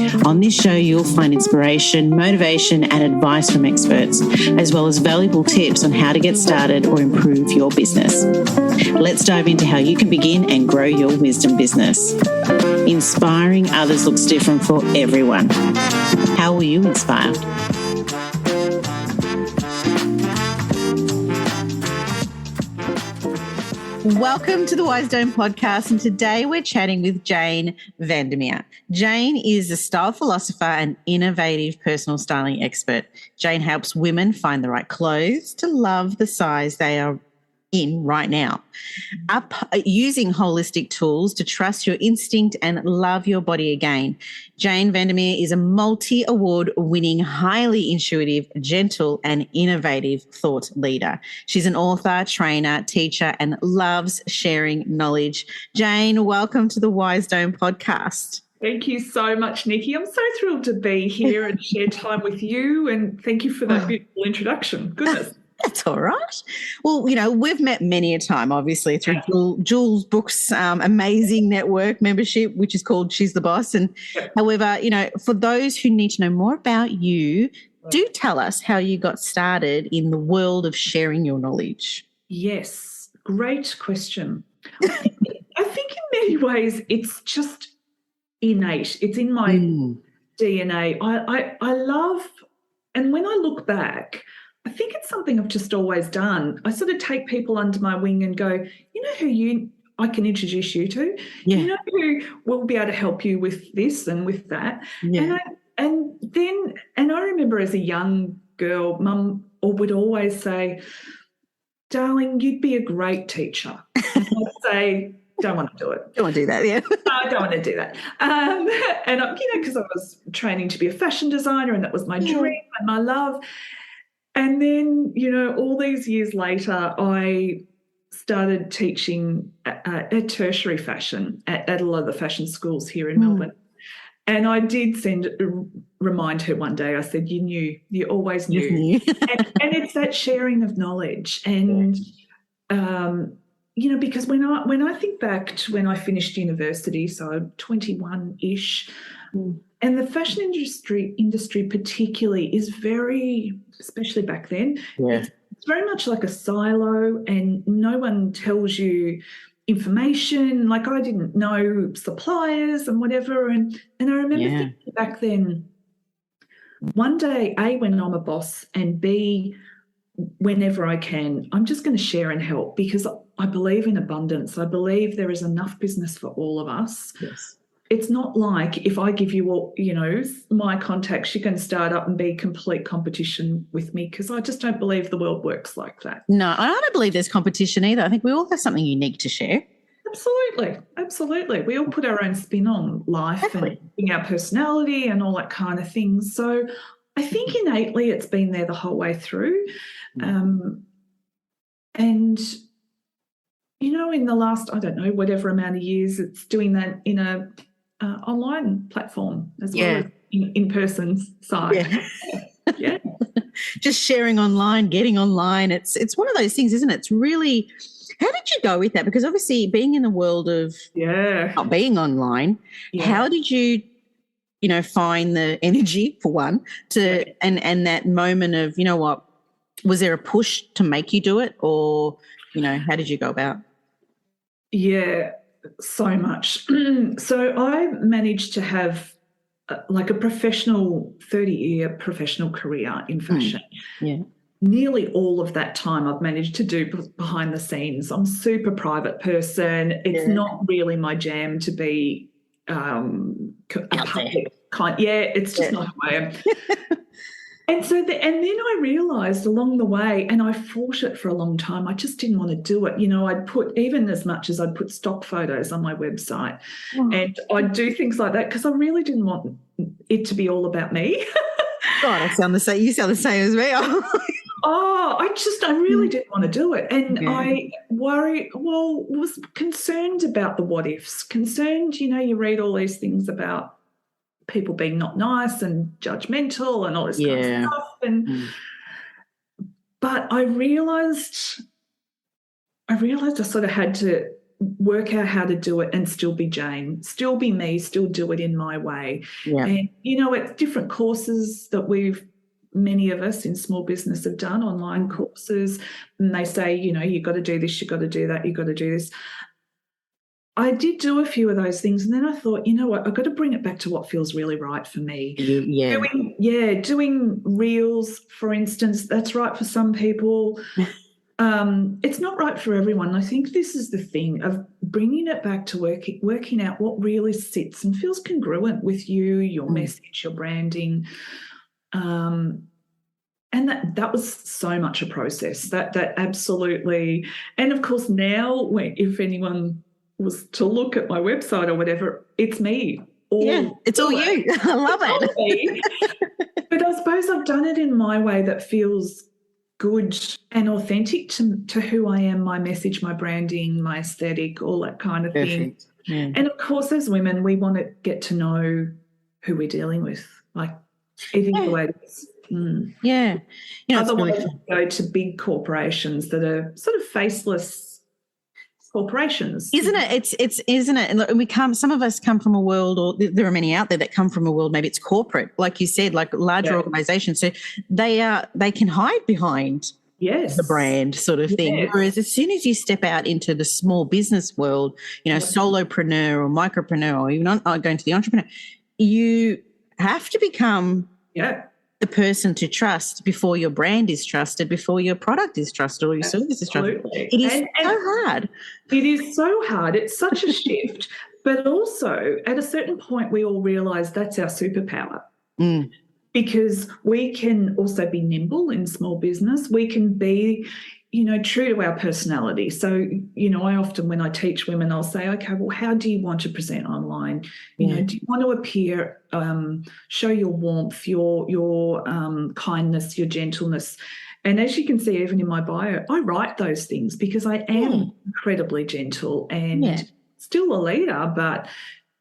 On this show, you'll find inspiration, motivation, and advice from experts, as well as valuable tips on how to get started or improve your business. Let's dive into how you can begin and grow your wisdom business. Inspiring others looks different for everyone. How will you inspire? Welcome to the Wise Dome podcast, and today we're chatting with Jane Vandermeer. Jane is a style philosopher and innovative personal styling expert. Jane helps women find the right clothes to love the size they are in right now, using holistic tools to trust your instinct and love your body again. Jane Vandermeer is a multi-award winning, highly intuitive, gentle and innovative thought leader. She's an author, trainer, teacher and loves sharing knowledge. Jane, welcome to the Wise Dome podcast. Thank you so much, Nikki. I'm so thrilled to be here and share time with you, and thank you for that beautiful introduction. Goodness. That's all right. Well, you know, we've met many a time, obviously, through Jules' books, amazing network membership, which is called She's the Boss. And however, you know, for those who need to know more about you, do tell us how you got started in the world of sharing your knowledge. Yes, great question. I think in many ways it's just innate. It's in my DNA. I love, and when I look back, I think it's something I've just always done. I sort of take people under my wing and go, you know who I can introduce you to? Yeah. You know who will be able to help you with this and with that? Yeah. And I remember as a young girl, Mum would always say, darling, you'd be a great teacher. And I'd say, don't want to do it. Don't want to do that, yeah. I don't want to do that. And, because I was training to be a fashion designer and that was my dream and my love. And then, you know, all these years later, I started teaching at tertiary fashion at a lot of the fashion schools here in Melbourne. And I did remind her one day, I said, you always knew. and it's that sharing of knowledge. And, you know, because when I think back to when I finished university, so 21-ish, and the fashion industry particularly is very, especially back then, it's very much like a silo, and no one tells you information. Like, I didn't know suppliers and whatever. And I remember thinking back then, one day, A, when I'm a boss, and B, whenever I can, I'm just going to share and help, because I believe in abundance. I believe there is enough business for all of us. Yes. It's not like if I give you all, you know, my contacts, you can start up and be complete competition with me, because I just don't believe the world works like that. No, I don't believe there's competition either. I think we all have something unique to share. Absolutely. We all put our own spin on life and our personality and all that kind of thing. So I think innately it's been there the whole way through. And, you know, in the last, I don't know, whatever amount of years, it's doing that in a online platform as well as in-person side. Yeah. Just sharing online, getting online. It's one of those things, isn't it? It's really, how did you go with that? Because obviously being in the world of not being online, how did you know, find the energy, for one, to and that moment of, you know what, was there a push to make you do it, or, you know, how did you go about? Yeah, so much. So I managed to have like a professional 30-year professional career in fashion. Nearly all of that time I've managed to do behind the scenes. I'm a super private person. It's not really my jam to be a public kind. It's just not who I am. And so, and then I realised along the way, and I fought it for a long time, I just didn't want to do it. You know, I'd put, even as much as I'd put stock photos on my website, and I'd do things like that because I really didn't want it to be all about me. God, I sound the same. You sound the same as me. I really didn't want to do it. And I was concerned about the what ifs, you know, you read all these things about people being not nice and judgmental and all this kind of stuff. But I realised I sort of had to work out how to do it and still be Jane, still be me, still do it in my way. Yeah. And, it's different courses that many of us in small business have done, online courses, and they say, you've got to do this, you've got to do that, you've got to do this. I did do a few of those things, and then I thought, you know what, I've got to bring it back to what feels really right for me. Yeah. Doing reels, for instance, that's right for some people. It's not right for everyone. I think this is the thing of bringing it back to working out what really sits and feels congruent with you, your message, your branding. And that was so much a process. That absolutely. And of course, now if anyone was to look at my website or whatever, it's me. It's all you. I love it. But I suppose I've done it in my way that feels good and authentic to who I am, my message, my branding, my aesthetic, all that kind of thing. Yeah. And of course, as women, we want to get to know who we're dealing with, like it is the way it is. Yeah. Otherwise, really go to big corporations that are sort of faceless corporations. Isn't it? It's isn't it? And some of us come from a world, or there are many out there that come from a world, maybe it's corporate, like you said, like larger organizations. So they can hide behind the brand sort of thing. Yes. Whereas as soon as you step out into the small business world, solopreneur or micropreneur, or even going to the entrepreneur, you have to become the person to trust before your brand is trusted, before your product is trusted or your service is trusted. It is so hard. It is so hard. It's such a shift. But also at a certain point we all realise that's our superpower. Because we can also be nimble in small business. We can be, true to our personality. So, I often, when I teach women, I'll say, okay, well, how do you want to present online? Do you want to appear, show your warmth, your kindness, your gentleness? And as you can see, even in my bio, I write those things because I am incredibly gentle and still a leader, but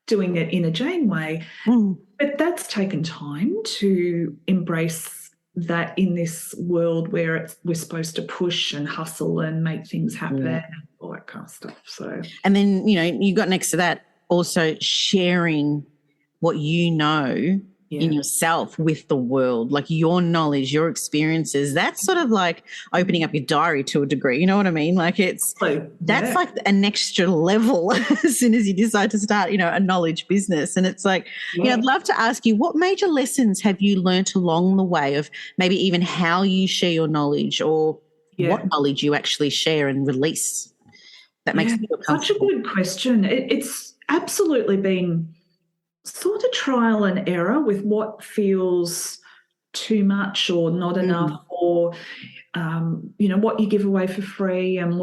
doing it in a Jane way. But that's taken time to embrace that in this world where we're supposed to push and hustle and make things happen and all that kind of stuff. So, and then, you got next to that also sharing what you know in yourself with the world, like your knowledge, your experiences. That's sort of like opening up your diary to a degree. You know what I mean? Like that's like an extra level as soon as you decide to start, a knowledge business. And it's like, I'd love to ask you, what major lessons have you learnt along the way of maybe even how you share your knowledge or what knowledge you actually share and release that makes you feel comfortable? Such a good question. It's absolutely been sort of trial and error with what feels too much or not enough, or what you give away for free and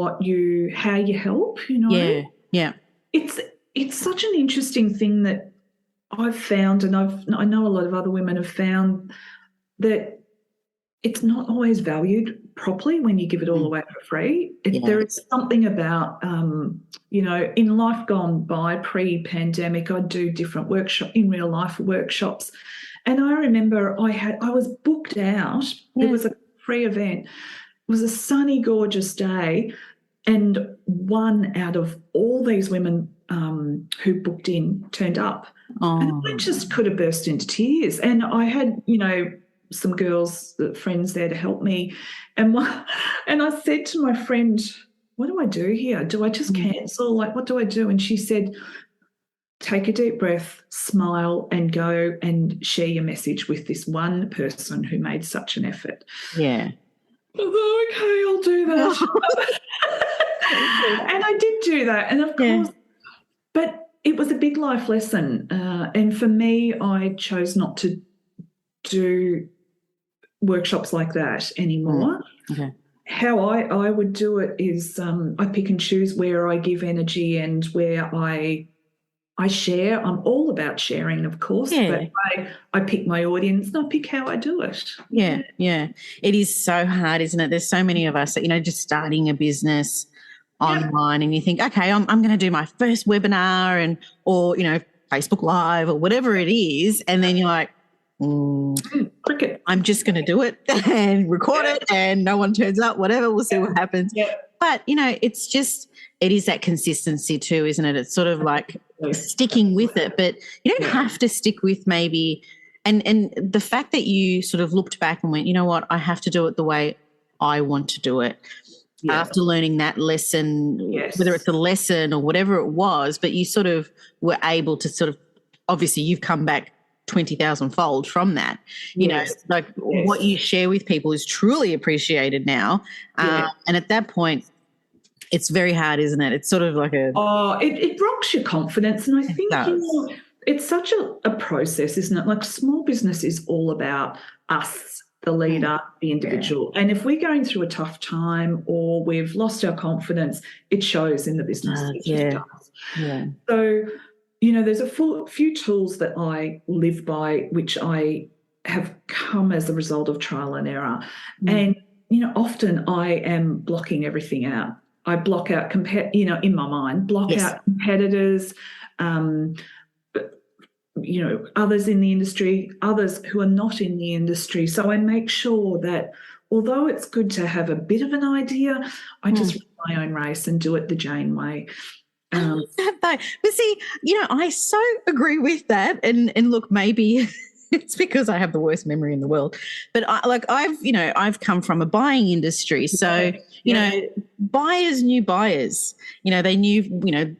how you help. It's such an interesting thing that I've found, and I know a lot of other women have found that it's not always valued properly when you give it all away for free. There is something about, in life gone by pre-pandemic, I'd do different in real life workshops. And I remember I was booked out. There was a free event. It was a sunny, gorgeous day. And one out of all these women who booked in turned up. And I just could have burst into tears. And I had, some girls, friends there to help me. And I said to my friend, what do I do here? Do I just cancel? Like, what do I do? And she said, take a deep breath, smile, and go and share your message with this one person who made such an effort. Yeah. Oh, okay, I'll do that. And I did do that. And of course, but it was a big life lesson. And for me, I chose not to do workshops like that anymore. Okay. How I would do it is I pick and choose where I give energy and where I share. I'm all about sharing, of course, but I pick my audience and I pick how I do it. Yeah. It is so hard, isn't it? There's so many of us that, just starting a business online and you think, okay, I'm going to do my first webinar or Facebook Live or whatever it is, and then you're like, cricket. I'm just going to do it and record it and no one turns up, whatever, we'll see what happens. But, it is that consistency too, isn't it? It's sort of like sticking with it, but you don't have to stick with maybe, and the fact that you sort of looked back and went, you know what, I have to do it the way I want to do it. After learning that lesson, whether it's a lesson or whatever it was, but you sort of were able to sort of, obviously you've come back 20,000 fold from that. What you share with people is truly appreciated now. And at that point, it's very hard, isn't it? It's sort of like it rocks your confidence. And I think, it's such a process, isn't it? Like small business is all about us, the leader, the individual. And if we're going through a tough time or we've lost our confidence, it shows in the business. It just does. Yeah. So, there's a few tools that I live by, which I have come as a result of trial and error. And, often I am blocking everything out. I block out, in my mind, out competitors, others in the industry, others who are not in the industry. So I make sure that although it's good to have a bit of an idea, I just run my own race and do it the Jane way. But see, I so agree with that. And look, maybe it's because I have the worst memory in the world. But I've come from a buying industry. So, buyers knew buyers. They knew,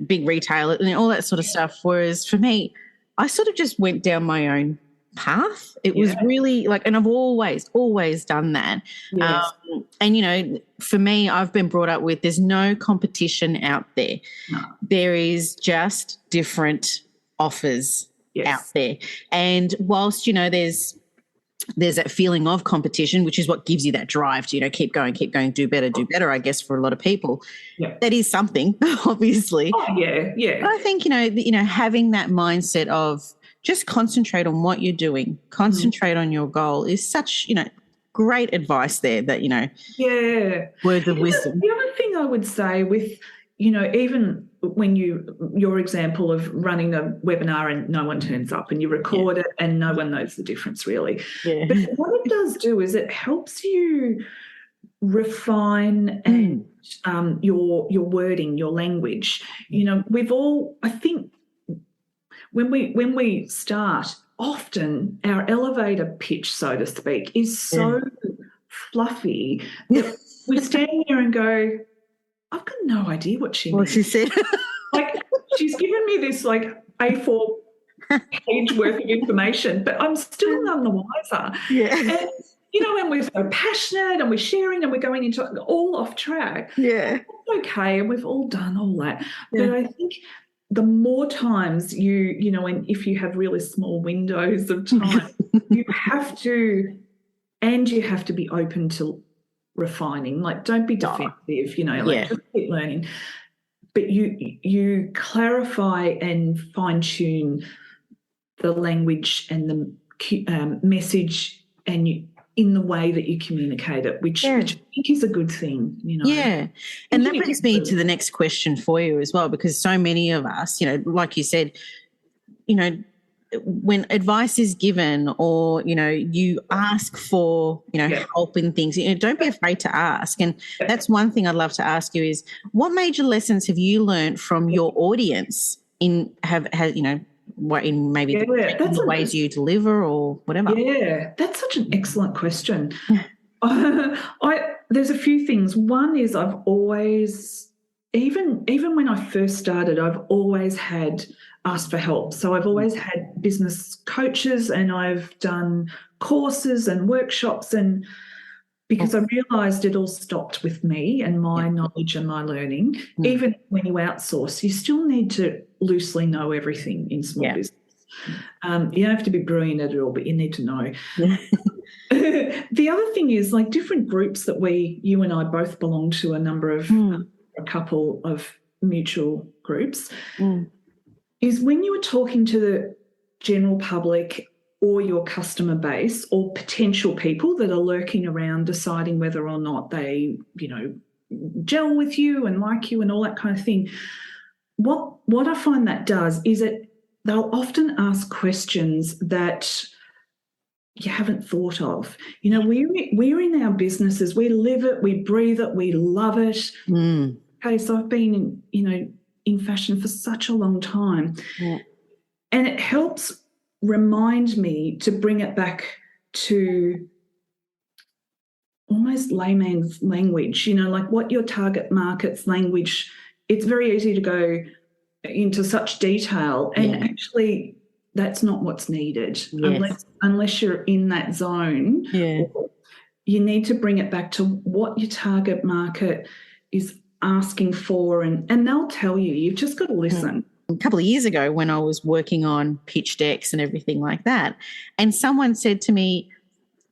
big retailers and all that sort of stuff. Whereas for me, I sort of just went down my own path. It was really and I've always done that. Yes. And, for me, I've been brought up with there's no competition out there. No. There is just different offers out there. And whilst, there's that feeling of competition, which is what gives you that drive to, keep going, do better, I guess, for a lot of people. Yeah. That is something, obviously. Oh, yeah. But I think, having that mindset of just concentrate on what you're doing, concentrate on your goal is such, great advice there that, words of wisdom. The other thing I would say with, even when your example of running a webinar and no one turns up and you record it and no one knows the difference really. Yeah. But what it does do is it helps you refine and your wording, your language. We've all, I think, when we start, often our elevator pitch, so to speak, is so fluffy that we stand there and go, I've got no idea what she means. She said. She's given me this A4 page worth of information, but I'm still none the wiser. Yeah. And, and we're so passionate and we're sharing and we're going into all off track. Yeah. It's okay, and we've all done all that. Yeah. But I think the more times and if you have really small windows of time, you have to be open to refining. Don't be defensive, just keep learning. But you clarify and fine tune the language and the message and in the way that you communicate it, which I think is a good thing, Yeah. And that brings me to the next question for you as well, because so many of us, like you said, when advice is given or, you ask for, help in things, don't be afraid to ask. And that's one thing I'd love to ask you is what major lessons have you learned from your audience in maybe the ways you deliver or whatever? Yeah, that's such an excellent question. There's a few things. One is I've always, even when I first started, I've always had asked for help. So I've always had business coaches and I've done courses and workshops, and because I realised it all stopped with me and my knowledge and my learning. Even when you outsource, you still need to loosely know everything in small business. You don't have to be brilliant at it all, but you need to know. The other thing is different groups that you and I both belong to, a couple of mutual groups, is when you are talking to the general public or your customer base or potential people that are lurking around deciding whether or not they, gel with you and like you and all that kind of thing, what I find that does is they'll often ask questions that you haven't thought of. You know, we're in our businesses, we live it, we breathe it, we love it. Okay, so I've been, in fashion for such a long time. Yeah. And it helps remind me to bring it back to almost layman's language, like what your target market's language. It's very easy to go into such detail, and actually that's not what's needed. Unless you're in that zone. You need to bring it back to what your target market is asking for, and they'll tell you. You've just got to listen. A couple of years ago when I was working on pitch decks and everything like that, and someone said to me,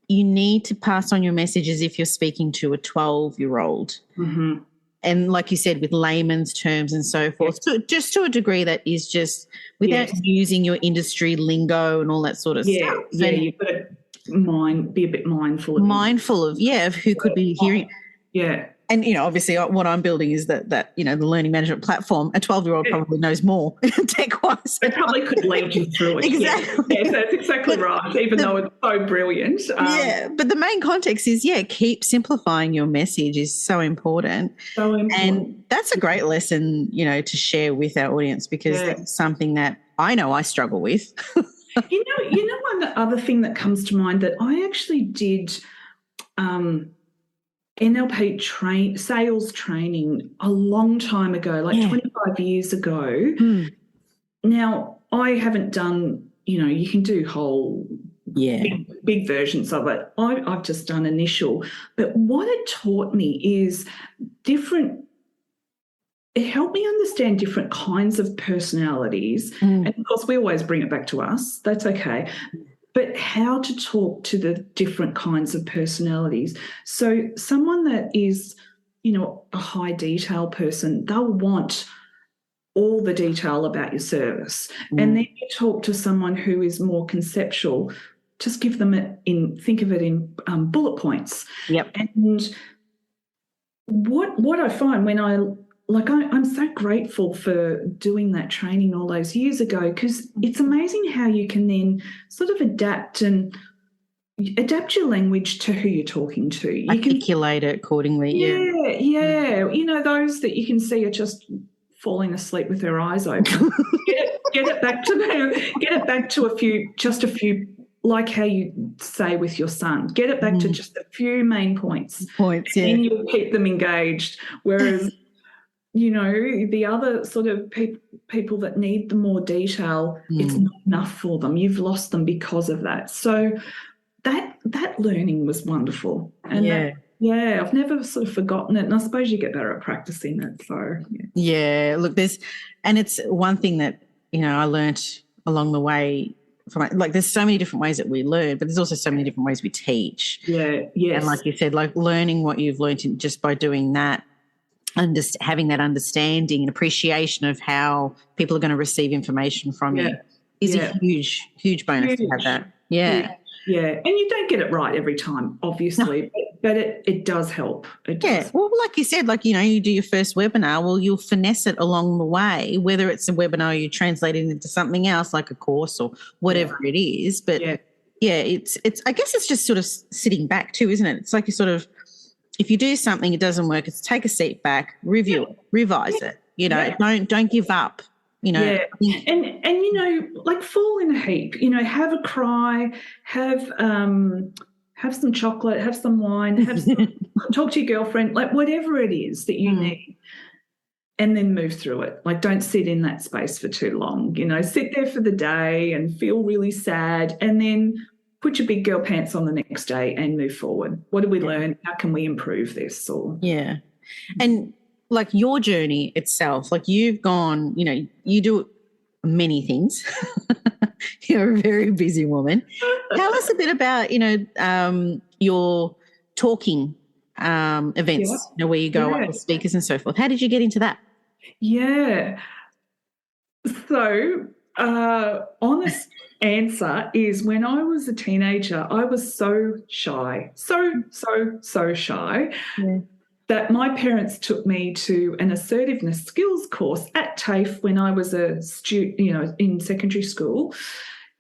you need to pass on your message as if you're speaking to a 12-year-old. And like you said, with layman's terms and so forth, so just to a degree that is just without using your industry lingo and all that sort of stuff. Yeah, you've got to be a bit mindful of who could be hearing. Yeah. And, obviously what I'm building is that the learning management platform. A 12-year-old probably knows more tech-wise. It probably could lead you through it. Exactly. Yeah, that's exactly right, even though it's so brilliant. But the main context is, keep simplifying your message is so important. So important. And that's a great lesson, to share with our audience, because that's something that I know I struggle with. One other thing that comes to mind that I actually did NLP sales training a long time ago, like 25 years ago. Now, I haven't done, you can do whole big versions of it. I've just done initial. But what it taught me is it helped me understand different kinds of personalities. And, of course, we always bring it back to us. That's okay. But how to talk to the different kinds of personalities. So someone that is, a high detail person, they'll want all the detail about your service. And then you talk to someone who is more conceptual, just give them think of it in bullet points. Yep. And what I find when I'm so grateful for doing that training all those years ago, because it's amazing how you can then sort of adapt your language to who you're talking to. You articulate it accordingly. Yeah. Those that you can see are just falling asleep with their eyes open. get it back to a few, like how you say with your son. Get it back to just a few main points. And then you'll keep them engaged. Whereas the other sort of people that need the more detail, it's not enough for them. You've lost them because of that. So that learning was wonderful. And I've never sort of forgotten it. And I suppose you get better at practicing it. So look, it's one thing that, I learnt along the way there's so many different ways that we learn, but there's also so many different ways we teach. Yeah. Yes. And like you said, like learning what you've learnt just by doing that, having that understanding and appreciation of how people are going to receive information from you is a huge, huge bonus to have that. Yeah. And you don't get it right every time, obviously, but it does help. It does. Yeah. Well, like you said, you do your first webinar, well, you'll finesse it along the way, whether it's a webinar you translate it into something else like a course or whatever it is. But it's I guess it's just sort of sitting back too, isn't it? It's like you sort of, if you do something, it doesn't work, it's take a seat back, review it, revise it, don't give up, And fall in a heap, have a cry, have some chocolate, have some wine, talk to your girlfriend, like whatever it is that you need, and then move through it. Like, don't sit in that space for too long, sit there for the day and feel really sad, and then put your big girl pants on the next day and move forward. What did we learn? How can we improve this? And like your journey itself, like you've gone, you do many things. You're a very busy woman. Tell us a bit about, your talking events, where you go up with speakers and so forth. How did you get into that? Yeah. So, honest answer is, when I was a teenager, I was so shy, so shy, that my parents took me to an assertiveness skills course at TAFE when I was a student, in secondary school.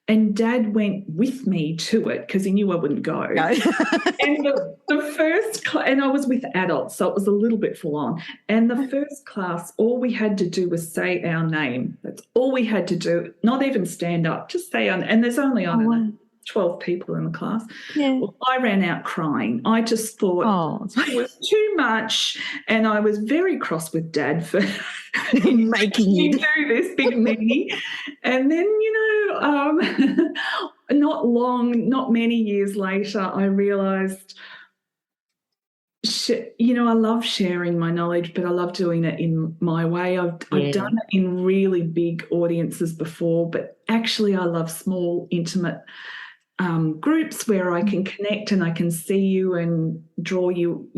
And Dad went with me to it because he knew I wouldn't go. No. And the first and I was with adults, so it was a little bit full on. And the first class, all we had to do was say our name. That's all we had to do. Not even stand up, just say our name. And there's only, I don't know, 12 people in the class. Yeah. Well, I ran out crying. I just thought it was too much. And I was very cross with Dad for making you do this big meanie. And then, not many years later, I realised, I love sharing my knowledge, but I love doing it in my way. I've done it in really big audiences before, but actually I love small, intimate groups where I can connect and I can see you and draw you,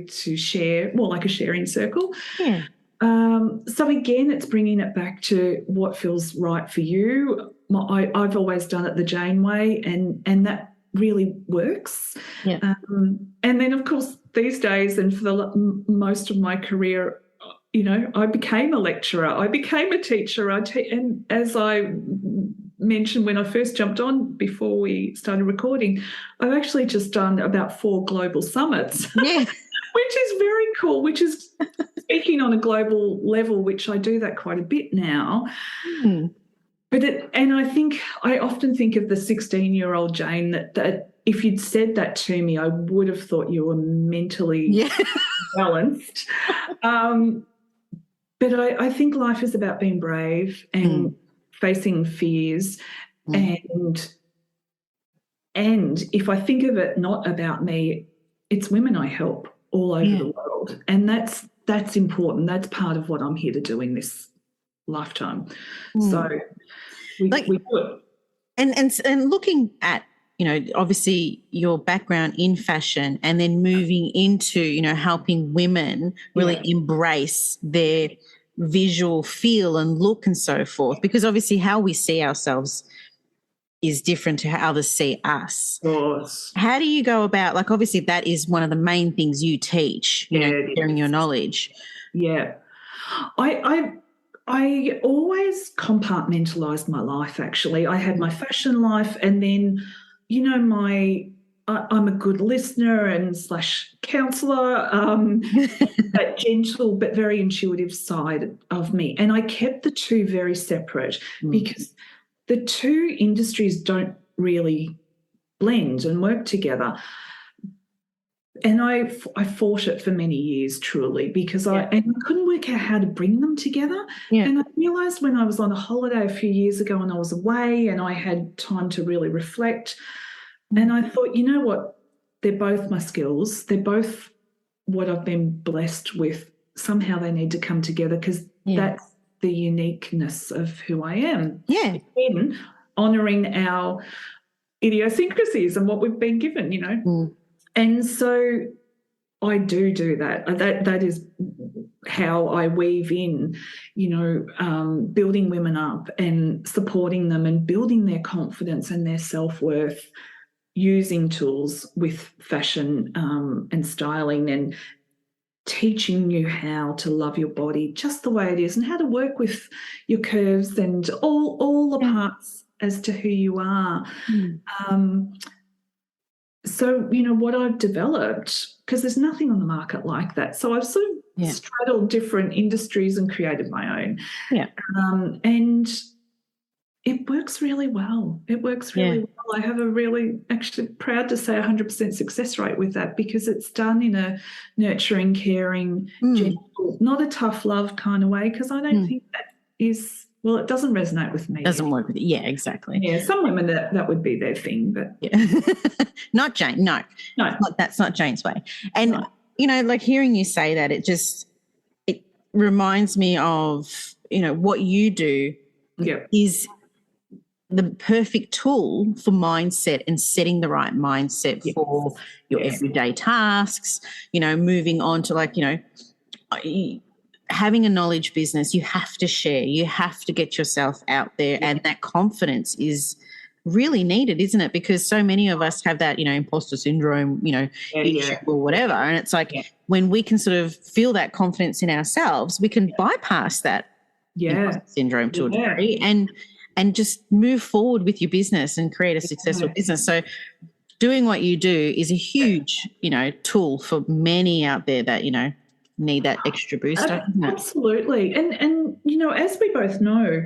to share, more like a sharing circle. Yeah. So again, it's bringing it back to what feels right for you. I've always done it the Jane way, and that really works. Yeah. And then, of course, these days and for the most of my career, I became a lecturer. I became a teacher. And as I mentioned when I first jumped on before we started recording, I've actually just done about 4 global summits. Yeah. Which is very cool, which is speaking on a global level, which I do that quite a bit now. Mm. And I often think of the 16-year-old Jane that if you'd said that to me, I would have thought you were mentally balanced. But I think life is about being brave and facing fears. And if I think of it not about me, it's women I help all over the world. And that's important. That's part of what I'm here to do in this lifetime. So we do it. And looking at, obviously your background in fashion and then moving into, helping women really embrace their visual feel and look and so forth, because obviously how we see ourselves is different to how others see us. Of course. How do you go about, obviously that is one of the main things you teach, sharing your knowledge. Yeah. I always compartmentalized my life, actually. I had my fashion life and then, I'm a good listener and / counsellor, that gentle but very intuitive side of me. And I kept the two very separate because the two industries don't really blend and work together. And I fought it for many years, truly, because I couldn't work out how to bring them together. Yeah. And I realised when I was on a holiday a few years ago and I was away and I had time to really reflect, and I thought, you know what, they're both my skills. They're both what I've been blessed with. Somehow they need to come together because that's the uniqueness of who I am. Yeah. Again, honouring our idiosyncrasies and what we've been given, And so I do that. That is how I weave in, building women up and supporting them and building their confidence and their self-worth using tools with fashion and styling and teaching you how to love your body just the way it is and how to work with your curves and all the parts as to who you are. So, what I've developed, because there's nothing on the market like that. So I've sort of straddled different industries and created my own. Yeah. And it works really well. It works really well. I have a really, actually proud to say 100% success rate with that because it's done in a nurturing, caring, gentle, not a tough love kind of way because I don't think that is... Well, it doesn't resonate with me. Doesn't work with you. Yeah, exactly. Yeah, some women that would be their thing, but not Jane. No, that's not Jane's way. And hearing you say that, it reminds me of what you do is the perfect tool for mindset and setting the right mindset for your everyday tasks. Moving on to having a knowledge business, you have to share, you have to get yourself out there, and that confidence is really needed, isn't it? Because so many of us have that, imposter syndrome, issue or whatever. And it's when we can sort of feel that confidence in ourselves, we can bypass that imposter syndrome to a degree. And and just move forward with your business and create a successful business. So doing what you do is a huge, tool for many out there that, need that extra boost. Absolutely. And as we both know,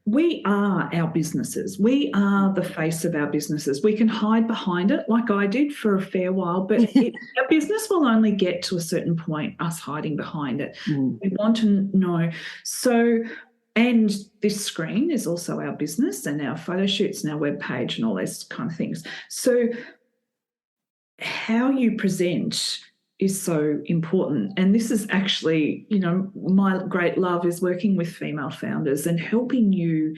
we are our businesses. We are the face of our businesses. We can hide behind it like I did for a fair while, but our business will only get to a certain point, us hiding behind it. We want to know. So, and this screen is also our business, and our photo shoots and our webpage and all those kind of things. So how you present is so important. And this is actually, my great love is working with female founders and helping you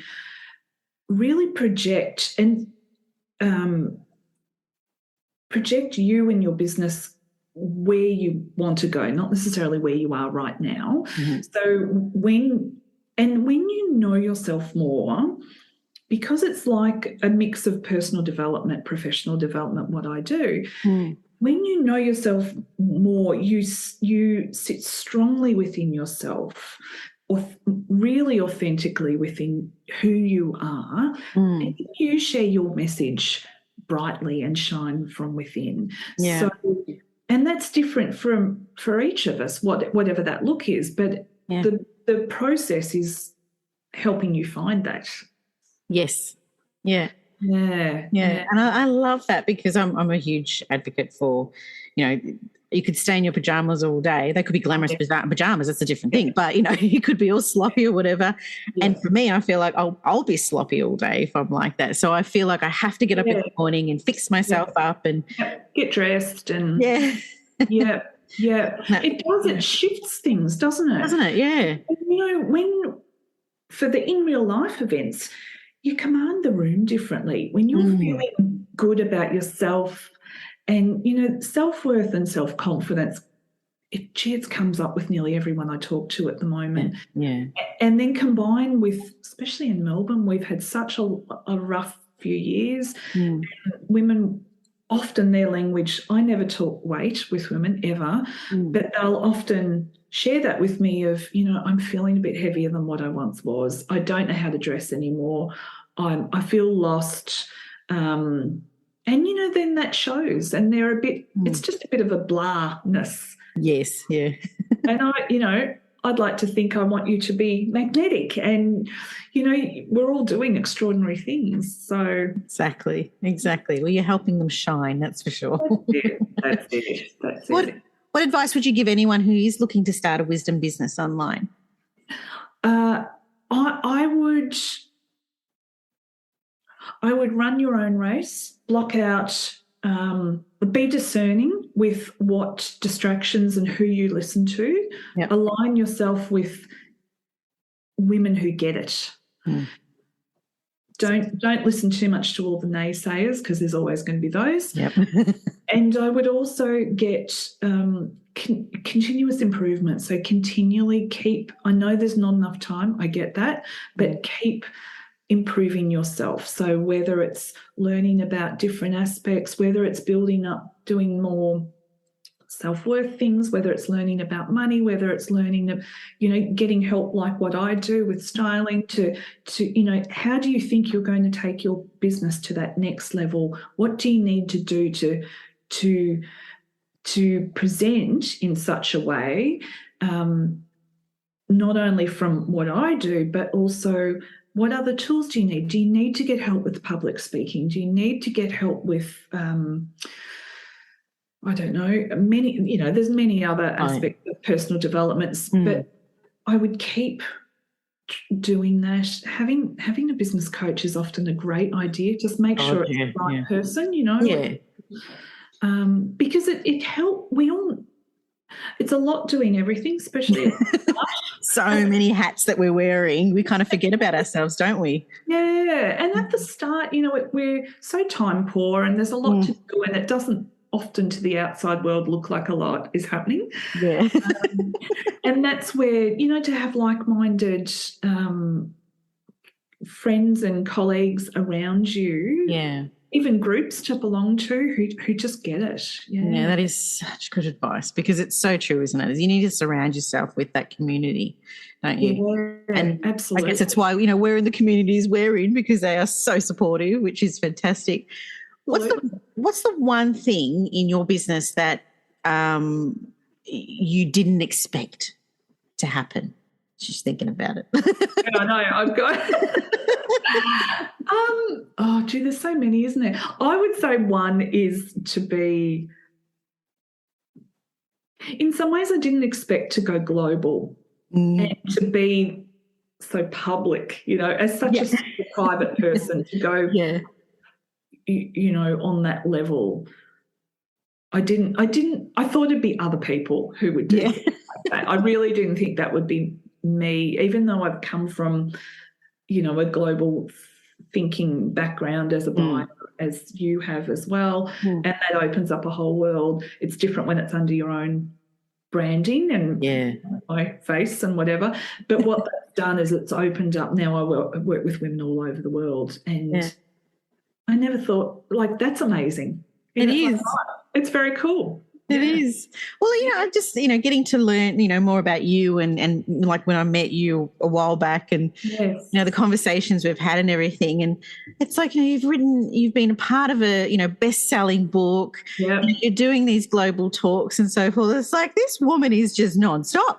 really project you and your business where you want to go, not necessarily where you are right now. So when you know yourself more, because it's like a mix of personal development, professional development, what I do, when you know yourself more, you sit strongly within yourself, or really authentically within who you are, and you share your message brightly and shine from within. Yeah. So, and that's different for each of us, whatever that look is. But the process is helping you find that. Yes. Yeah. Yeah. And I love that, because I'm a huge advocate for, you could stay in your pajamas all day. They could be glamorous pajamas. That's a different thing. But, you could be all sloppy or whatever. Yeah. And for me, I feel like I'll be sloppy all day if I'm like that. So I feel like I have to get up in the morning and fix myself up and get dressed and Yeah. It does. It shifts things, doesn't it? Doesn't it? Yeah. And, when for the in real life events, you command the room differently when you're feeling good about yourself, and self-worth and self-confidence. It comes up with nearly everyone I talk to at the moment. Yeah. And then combined with, especially in Melbourne, we've had such a rough few years. Women, often their language, I never talk weight with women ever, but they'll often share that with me of, I'm feeling a bit heavier than what I once was. I don't know how to dress anymore. I feel lost. And, then that shows, and they're a bit, it's just a bit of a blah-ness. Yes, yeah. And I'd like to think I want you to be magnetic, and, we're all doing extraordinary things. So Exactly. Well, you're helping them shine, that's for sure. That's it. What advice would you give anyone who is looking to start a wisdom business online? I would run your own race, block out, be discerning with what distractions and who you listen to. Yep. Align yourself with women who get it. Don't listen too much to all the naysayers, because there's always going to be those. Yep. And I would also get continuous improvement. So continually keep, I know there's not enough time, I get that, but keep improving yourself. So whether it's learning about different aspects, whether it's building up, doing more self-worth things, whether it's learning about money, whether it's learning, getting help like what I do with styling, to how do you think you're going to take your business to that next level? What do you need to do to present in such a way, not only from what I do, but also what other tools do you need? Do you need to get help with public speaking? Do you need to get help with I don't know, there's many other aspects of personal developments, but I would keep doing that. Having a business coach is often a great idea. Just make sure it's the right person, because it helps. It's a lot doing everything, especially so many hats that we're wearing. We kind of forget about ourselves, don't we? Yeah, and at the start, we're so time poor, and there's a lot to do, and it doesn't often to the outside world look like a lot is happening. Yeah. And that's where, to have like-minded friends and colleagues around you even groups to belong to who just get it. Yeah, that is such good advice, because it's so true, isn't it? You need to surround yourself with that community, don't you? Yeah, and absolutely. I guess that's why, we're in the communities we're in, because they are so supportive, which is fantastic. What's the one thing in your business that you didn't expect to happen? Just thinking about it. Yeah, I know. I've got there's so many, isn't there? I would say one is to be, in some ways I didn't expect to go global and to be so public, as such a private person, to go on that level. I thought it'd be other people who would do things like that. I really didn't think that would be me, even though I've come from, a global thinking background as a buyer, as you have as well. And that opens up a whole world. It's different when it's under your own branding and my face and whatever. But what that's done is it's opened up. Now I work with women all over the world. And I never thought, that's amazing. It is. It's very cool. It is. Well, I'm just, getting to learn, more about you and like when I met you a while back, and, the conversations we've had and everything. And it's like, you've been a part of a, best-selling book. Yeah. You're doing these global talks and so forth. It's like, this woman is just nonstop.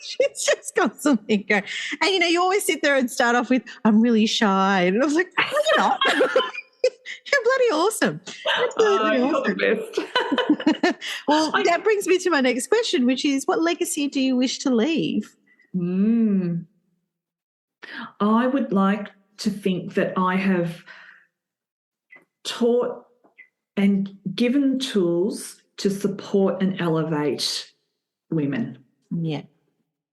She's just got something going. And, you always sit there and start off with, I'm really shy. And I was like, no, you're not. You're bloody awesome. Absolutely awesome. You're the best. Well, that brings me to my next question, which is, what legacy do you wish to leave? I would like to think that I have taught and given tools to support and elevate women. Yeah.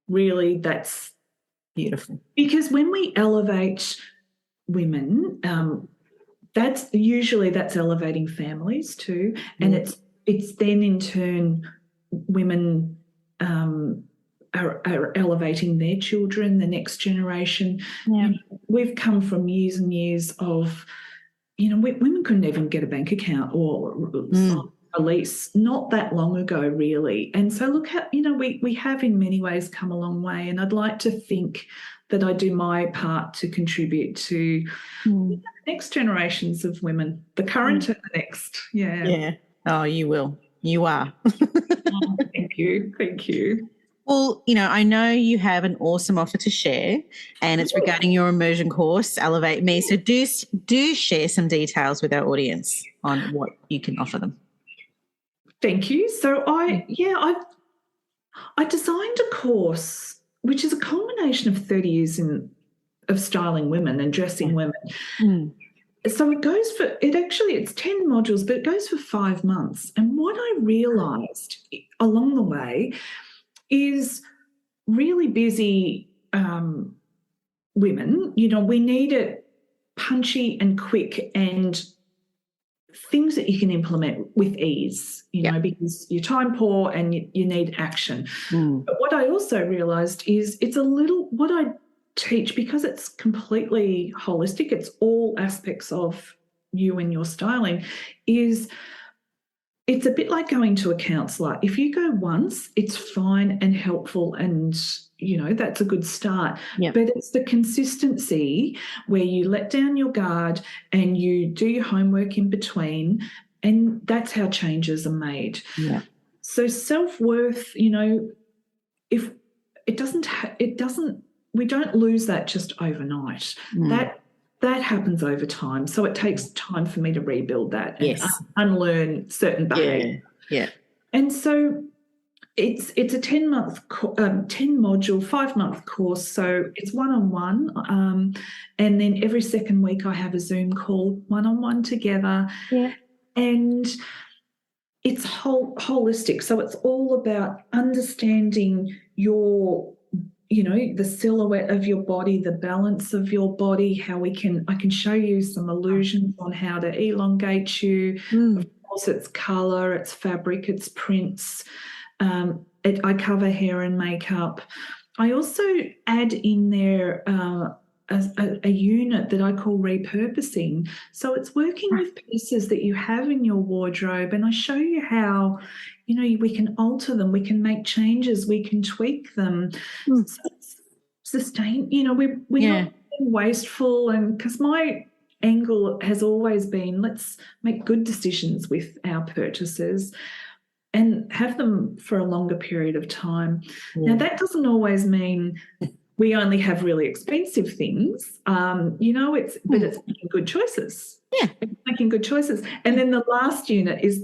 Really, that's beautiful. Because when we elevate women, that's elevating families too, and it's then in turn women are elevating their children, the next generation. Yeah. We've come from years and years of, women couldn't even get a bank account or a lease not that long ago, really. And so look how, we have in many ways come a long way, and I'd like to think that I do my part to contribute to the next generations of women, the current and the next. Yeah. Yeah. Oh, you will. You are. Thank you. Thank you. Well, I know you have an awesome offer to share, and it's regarding your immersion course, Elevate Me. So do share some details with our audience on what you can offer them. Thank you. So I designed a course which is a combination of 30 years of styling women and dressing women. So it's 10 modules, but it goes for 5 months. And what I realised along the way is really busy women, we need it punchy and quick and things that you can implement with ease, because you're time poor and you need action. But what I also realised is what I teach, because it's completely holistic, it's all aspects of you and your styling, is it's a bit like going to a counsellor. If you go once, it's fine and helpful and, that's a good start. Yep. But it's the consistency where you let down your guard and you do your homework in between, and that's how changes are made. Yeah. So self-worth, if we don't lose that just overnight. That happens over time. So it takes time for me to rebuild that and unlearn certain behaviour. Yeah. And so it's a 10 module, 5-month course. So it's one-on-one. And then every second week I have a Zoom call one-on-one together. Yeah. And it's holistic. So it's all about understanding your the silhouette of your body, the balance of your body, how I can show you some illusions on how to elongate you. Of course, it's colour, it's fabric, it's prints. I cover hair and makeup. I also add in there a unit that I call repurposing. So it's working with pieces that you have in your wardrobe, and I show you how, we can alter them, we can make changes, we can tweak them. So it's sustain, we're not being wasteful, and because my angle has always been, let's make good decisions with our purchases and have them for a longer period of time. Now, that doesn't always mean we only have really expensive things, but it's making good choices. Yeah. It's making good choices. And then the last unit is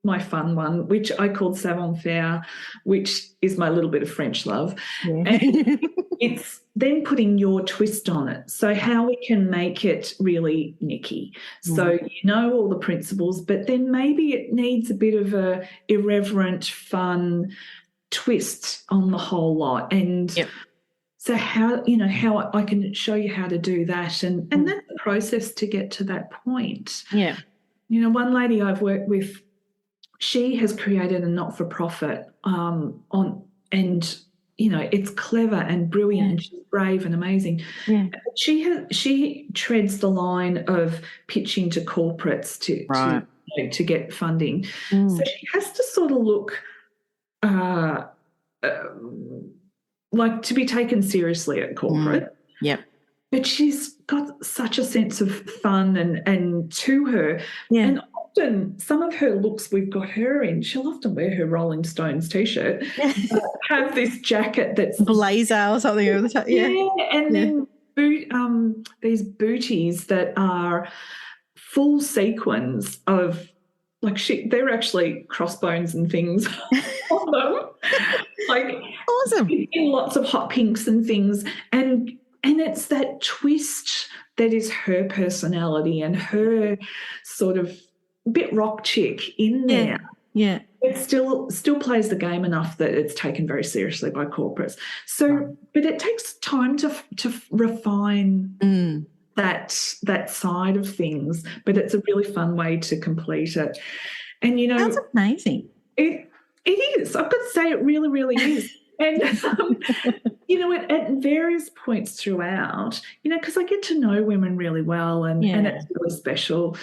my fun one, which I called savoir-faire, which is my little bit of French love. Yeah. And it's then putting your twist on it. So how we can make it really Nikki. So all the principles, but then maybe it needs a bit of a irreverent, fun twist on the whole lot. And so how I can show you how to do that, and that's the process to get to that point. Yeah. One lady I've worked with, she has created a not-for-profit it's clever and brilliant, and she's brave and amazing. Yeah. She treads the line of pitching to corporates to get funding. So she has to sort of look like to be taken seriously at corporate. Yep. But she's got such a sense of fun and to her. Yeah. And often some of her looks we've got her in, she'll often wear her Rolling Stones T-shirt, have this jacket that's blazer or something over the top. Yeah. And then these booties that are full sequins of, like, they're actually crossbones and things on them. Like, awesome. In lots of hot pinks and things. And it's that twist that is her personality and her sort of bit rock chick in there. Yeah. It still plays the game enough that it's taken very seriously by corporates. So, but it takes time to refine that side of things, but it's a really fun way to complete it. And that's amazing. It is. I've got to say, it really, really is. And at various points throughout, because I get to know women really well, and it's really special.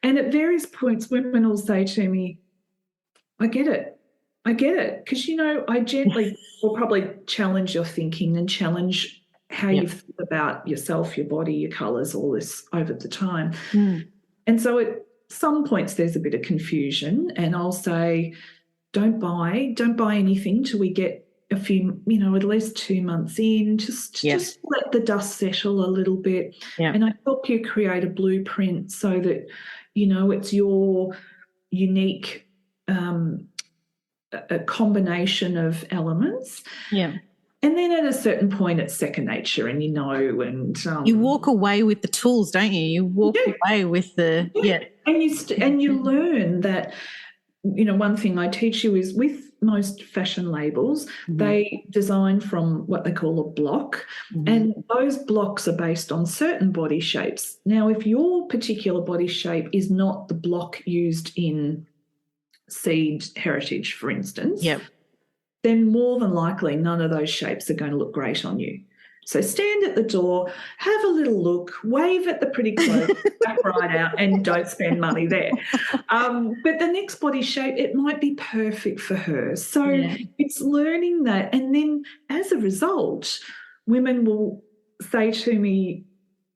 And at various points, women will say to me, I get it. Because, I gently will probably challenge your thinking and challenge how you think about yourself, your body, your colours, all this over the time. And so at some points there's a bit of confusion, and I'll say, don't buy anything till we get a few, at least 2 months in, just let the dust settle a little bit. And I help you create a blueprint so that, it's your unique a combination of elements. Yeah. And then at a certain point, it's second nature, and and you walk away with the tools, don't you? You walk away with the and you learn that. One thing I teach you is, with most fashion labels, they design from what they call a block, and those blocks are based on certain body shapes. Now, if your particular body shape is not the block used in seed heritage, for instance, then more than likely none of those shapes are going to look great on you. So stand at the door, have a little look, wave at the pretty clothes, back right out, and don't spend money there. But the next body shape, it might be perfect for her. So it's learning that. And then as a result, women will say to me,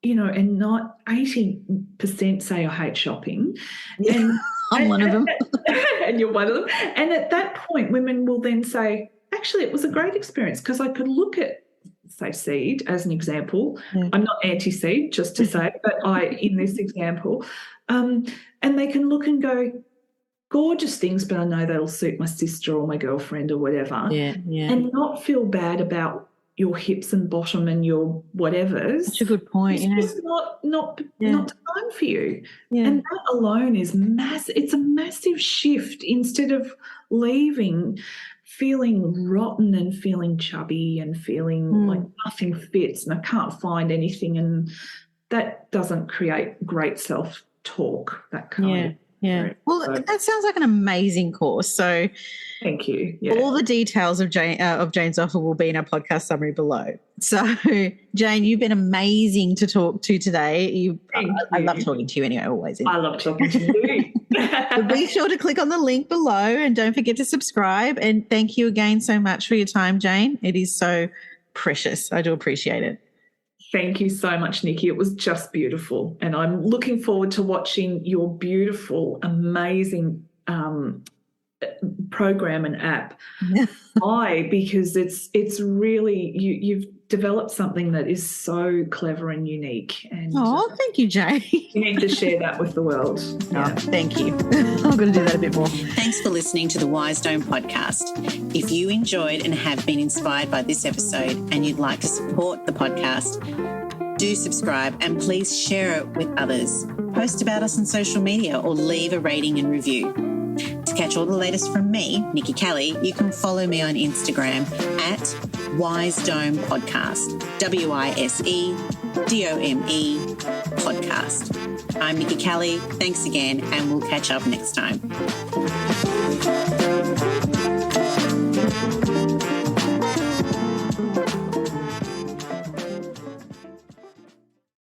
and not 80% say, I hate shopping. And I'm one of them. And you're one of them. And at that point, women will then say, actually, it was a great experience, because I could look at, say, seed as an example. I'm not anti-seed, just to say, but in this example, and they can look and go, gorgeous things, but I know that'll suit my sister or my girlfriend or whatever, and not feel bad about your hips and bottom and your whatevers. That's a good point. It's just not time for you. And that alone is massive. It's a massive shift. Instead of leaving feeling rotten and feeling chubby and feeling like nothing fits and I can't find anything, and that doesn't create great self-talk, that kind of. Yeah. Well, that sounds like an amazing course. So thank you. Yeah. All the details of Jane's offer will be in our podcast summary below. So, Jane, you've been amazing to talk to today. I love talking to you anyway, always. I love talking to you. But be sure to click on the link below and don't forget to subscribe. And thank you again so much for your time, Jane. It is so precious. I do appreciate it. Thank you so much, Nikki. It was just beautiful. And I'm looking forward to watching your beautiful, amazing program and app. Why? Because it's really, you've developed something that is so clever and unique. And thank you, Jane. You need to share that with the world. Thank you. I'm going to do that a bit more. Thanks for listening to the Wise Dome podcast. If you enjoyed and have been inspired by this episode and you'd like to support the podcast, do subscribe and please share it with others. Post about us on social media or leave a rating and review. To catch all the latest from me, Nikki Kelly, you can follow me on Instagram at Wise Dome Podcast, WISEDOME podcast. I'm Nikki Kelly. Thanks again, and we'll catch up next time.